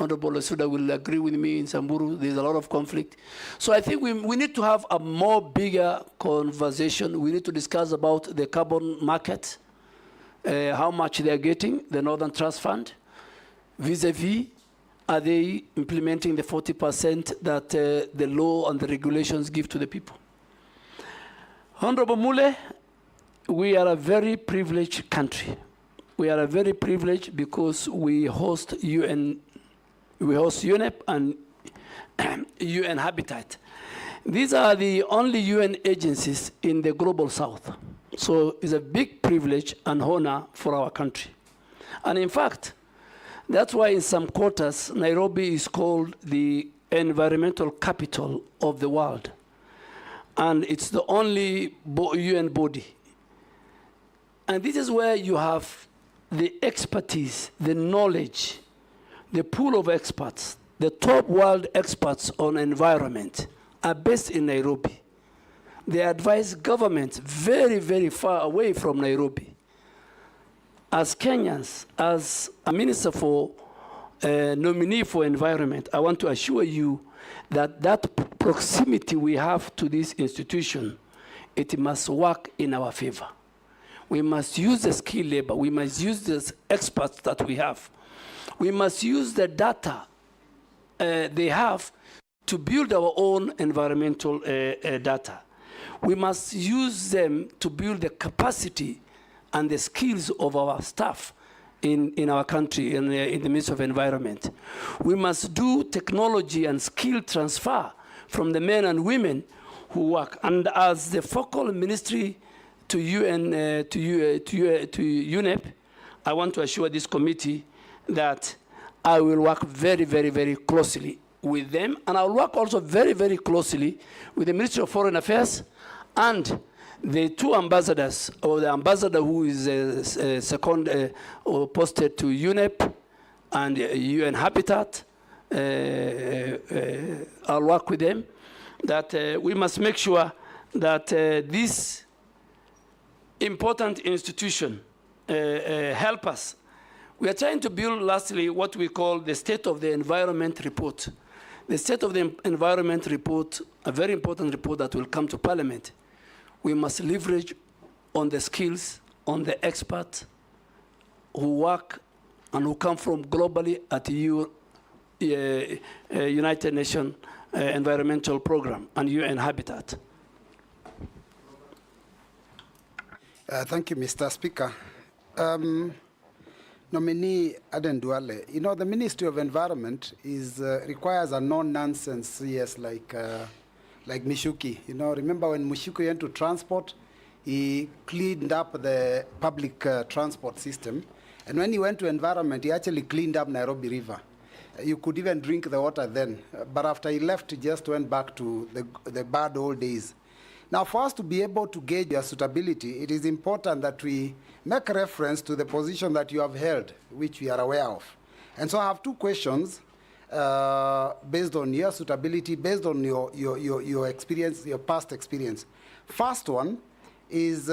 Honorable Suda will agree with me in Samburu, there's a lot of conflict. So I think we need to have a more bigger conversation. We need to discuss about the carbon market, how much they're getting, the Northern Trust Fund, vis-a-vis, are they implementing the 40% that the law and the regulations give to the people? Honorable Mule, we are a very privileged country. We are a very privileged because we host UN, we host UNEP and UN Habitat. These are the only UN agencies in the global south. So it's a big privilege and honor for our country. And in fact, that's why in some quarters, Nairobi is called the environmental capital of the world. And it's the only UN body. And this is where you have the expertise, the knowledge, the pool of experts, the top world experts on environment are based in Nairobi. They advise governments very, very far away from Nairobi. As Kenyans, as a minister for nominee for environment, I want to assure you that that proximity we have to this institution, it must work in our favor. We must use the skilled labor. We must use the experts that we have. We must use the data they have to build our own environmental data. We must use them to build the capacity and the skills of our staff in our country, in the midst of environment. We must do technology and skill transfer from the men and women who work. And as the focal ministry to UNEP, I want to assure this committee that I will work very, very, very closely with them. And I'll work also very, very closely with the Ministry of Foreign Affairs and the two ambassadors, or the ambassador who is second posted to UNEP and UN Habitat. I'll work with them, that we must make sure that this important institution help us. We are trying to build, lastly, what we call the State of the Environment Report. The State of the Environment Report, a very important report that will come to Parliament. We must leverage on the skills, on the experts who work and who come from globally at the United Nations Environmental Program and UN Habitat. Thank you, Mr. Speaker. Nominee Aden Duale, you know, the Ministry of Environment requires a no-nonsense CS like Mishuki. You know, remember when Mishuki went to transport, he cleaned up the public transport system. And when he went to environment, he actually cleaned up Nairobi River. You could even drink the water then. But after he left, he just went back to the bad old days. Now, for us to be able to gauge your suitability, it is important that we make reference to the position that you have held, which we are aware of. And so I have two questions. Based on your suitability, based on your experience, your past experience. First one is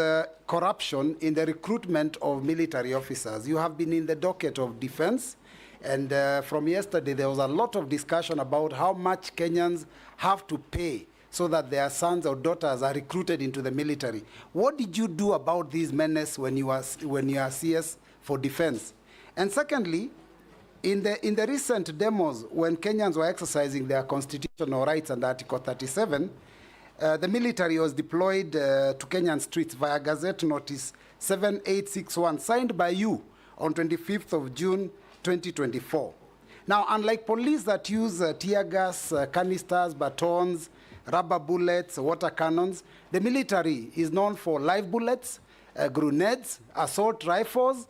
corruption in the recruitment of military officers. You have been in the docket of defense, and from yesterday there was a lot of discussion about how much Kenyans have to pay so that their sons or daughters are recruited into the military. What did you do about these menace when you are CS for defense? And secondly, in the recent demos, when Kenyans were exercising their constitutional rights under Article 37, the military was deployed to Kenyan streets via Gazette Notice 7861, signed by you on 25th of June, 2024. Now, unlike police that use tear gas, canisters, batons, rubber bullets, water cannons, the military is known for live bullets, grenades, assault rifles,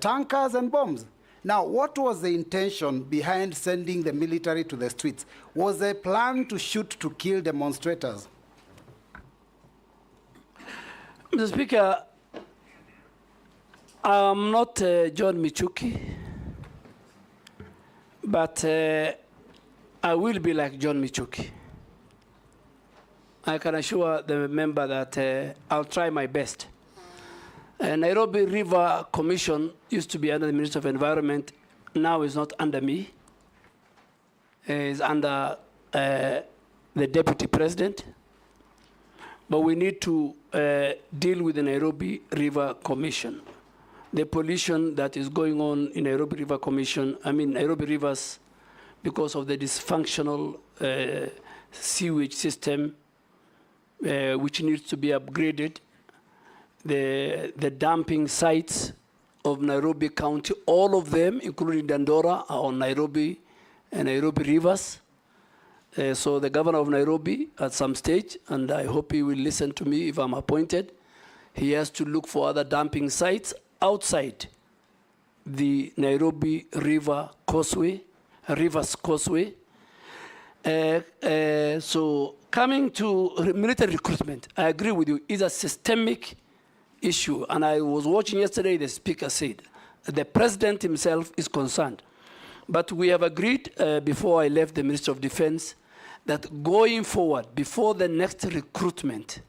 tankers, and bombs. Now, what was the intention behind sending the military to the streets? Was there a plan to shoot to kill demonstrators? Mr. Speaker, I'm not John Michuki, but I will be like John Michuki. I can assure the member that I'll try my best. Nairobi River Commission used to be under the Ministry of Environment. Now it's not under me. is under the Deputy President. But we need to deal with the Nairobi River Commission. The pollution that is going on in Nairobi River Commission, Nairobi rivers, because of the dysfunctional sewage system, which needs to be upgraded. The dumping sites of Nairobi County, all of them, including Dandora, are on Nairobi and Nairobi rivers. So the governor of Nairobi, at some stage, and I hope he will listen to me if I'm appointed, he has to look for other dumping sites outside the Nairobi River Causeway, Rivers Causeway. So coming to military recruitment, I agree with you, it's a systemic issue. And I was watching yesterday, the speaker said, the president himself is concerned. But we have agreed before I left the Ministry of Defense that going forward, before the next recruitment,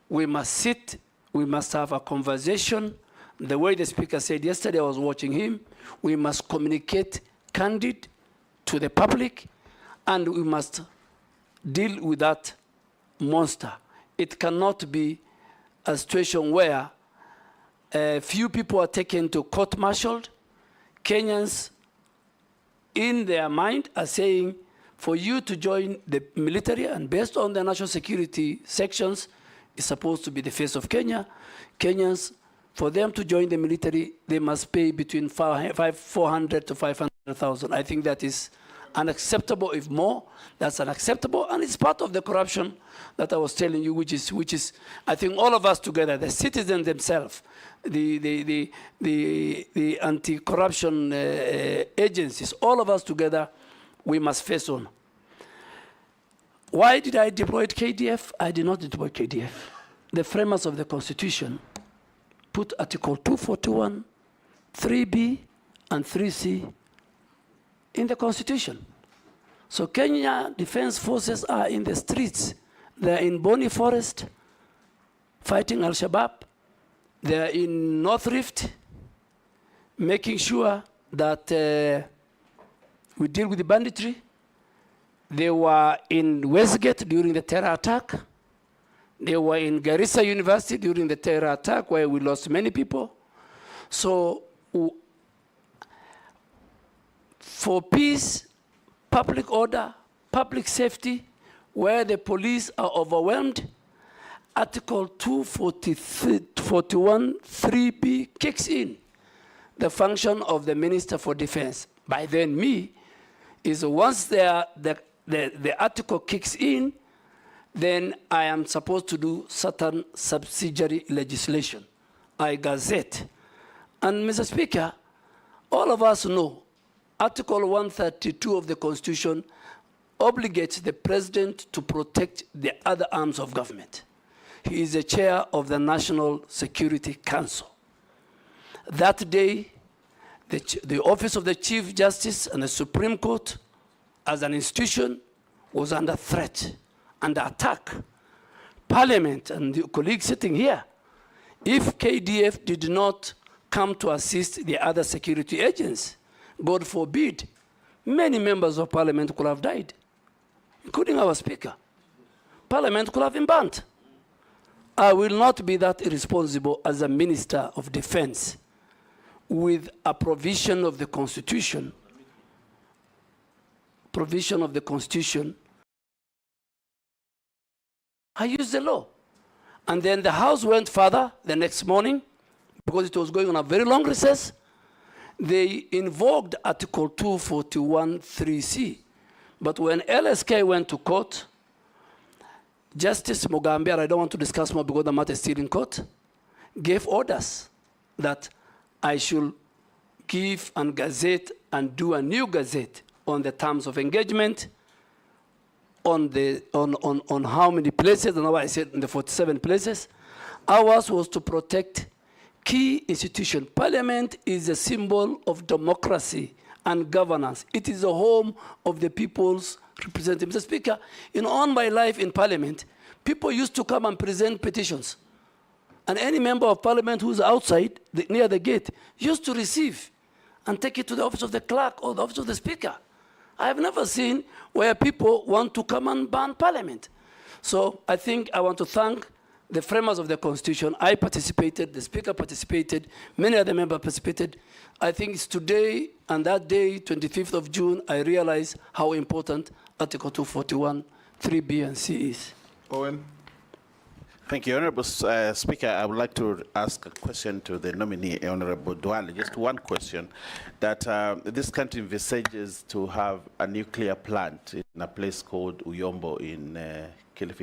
we must sit, we must have a conversation. The way the speaker said yesterday, I was watching him, we must communicate candid to the public, and we must deal with that monster. It cannot be a situation where few people are taken to court-martialed. Kenyans, in their mind, are saying, for you to join the military, and based on the national security sections, is supposed to be the face of Kenya. Kenyans, for them to join the military, they must pay between 400 to 500,000. I think that is unacceptable. If more, that's unacceptable, and it's part of the corruption that I was telling you, which is I think all of us together, the citizens themselves, the anti-corruption agencies, all of us together, we must face on. Why did I deploy KDF? I did not deploy KDF. The framers of the Constitution put Article 241, 3B, and 3C in the Constitution. So Kenya Defense Forces are in the streets. They're in Boni Forest fighting Al-Shabaab. They're in North Rift making sure that we deal with the banditry. They were in Westgate during the terror attack. They were in Garissa University during the terror attack where we lost many people. So for peace, public order, public safety, where the police are overwhelmed, Article 241, 3B kicks in. The function of the Minister for Defense, by then me, is once the article kicks in, then I am supposed to do certain subsidiary legislation. I gazette. And Mr. Speaker, all of us know Article 132 of the Constitution obligates the President to protect the other arms of government. He is the chair of the National Security Council. That day, the Office of the Chief Justice and the Supreme Court, as an institution, was under threat, under attack. Parliament and the colleagues sitting here, if KDF did not come to assist the other security agents, God forbid, many members of Parliament could have died, including our Speaker. Parliament could have been burnt. I will not be that irresponsible as a Minister of Defense with a provision of the Constitution, I used the law. And then the House went further the next morning, because it was going on a very long recess. They invoked Article 241, 3C. But when LSK went to court, Justice Mugambi, I don't want to discuss more because the matter is still in court, gave orders that I should give and gazette and do a new gazette on the terms of engagement, on how many places, and I said in the 47 places. Ours was to protect key institutions. Parliament is a symbol of democracy and governance. It is the home of the people's representatives. Mr. Speaker, all my life in Parliament, people used to come and present petitions. And any member of Parliament who's outside, near the gate, used to receive and take it to the office of the clerk or the office of the Speaker. I have never seen where people want to come and ban parliament. So I think I want to thank the framers of the Constitution. I participated, the Speaker participated, many other members participated. I think it's today and that day, 25th of June, I realized how important Article 241, 3B and C is. Owen. Thank you, Honorable Speaker. I would like to ask a question to the nominee, Honorable Duale. Just one question, that this country envisages to have a nuclear plant in a place called Uyombo in Kilifi